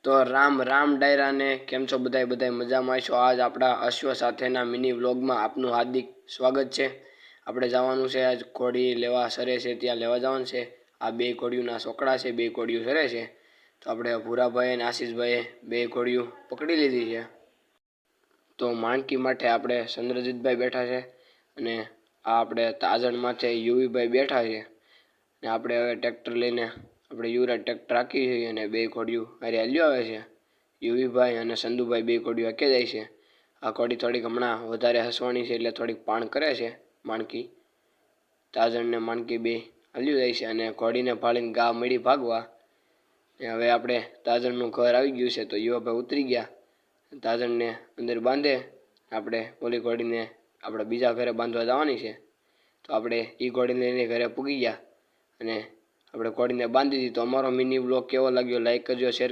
તો રામ રામ ડાયરા ને કેમ છો બધાય મજામાં છો। આજ આપણા અશ્વ સાથેના મિની વ્લોગમાં આપનું હાર્દિક સ્વાગત છે। આપણે જવાનું છે આજ ઘોડી લેવા સરે છે ત્યાં લેવા જવાનું છે। આ બે ઘોડીઓના છોકરા છે, બે ઘોડીઓ સરે છે। તો આપણે ભૂરાભાઈ અને આશીષભાઈએ બે ઘોડીઓ પકડી લીધી છે। તો માણકી માટે આપણે ચંદ્રજીતભાઈ બેઠા છે અને આ આપણે તાજણ માથે યુવીભાઈ બેઠા છે ને આપણે હવે ટ્રેક્ટર લઈને આપણે યુવરાજ ટ્રેક્ટર રાખી છે અને બે ઘોડીઓ હારે હાલ્યો આવે છે। યુવીભાઈ અને સંધુભાઈ બે ઘોડીઓ હાકે જાય છે। આ ઘોડી થોડીક હમણાં વધારે હસવાની છે એટલે થોડીક પાણ કરે છે માણકી। તાજણ ને માણકી બે હાલ્યું જાય છે અને ઘોડીને ભાળીને ગા મળી ભાગવા। હવે આપણે તાજણનું ઘર આવી ગયું છે। તો યુવાભાઈ ઉતરી ગયા, તાજણને અંદર બાંધે, આપણે ઓલી ઘોડીને આપણે બીજા ઘરે બાંધવા જવાની છે। તો આપણે એ ઘોડીને લઈને ઘરે પૂગી ગયા અને આપણે ઘોડીને બાંધી દીધી। તો અમારો મિની વ્લોગ કેવો લાગ્યો લાઈક કરજો, શેર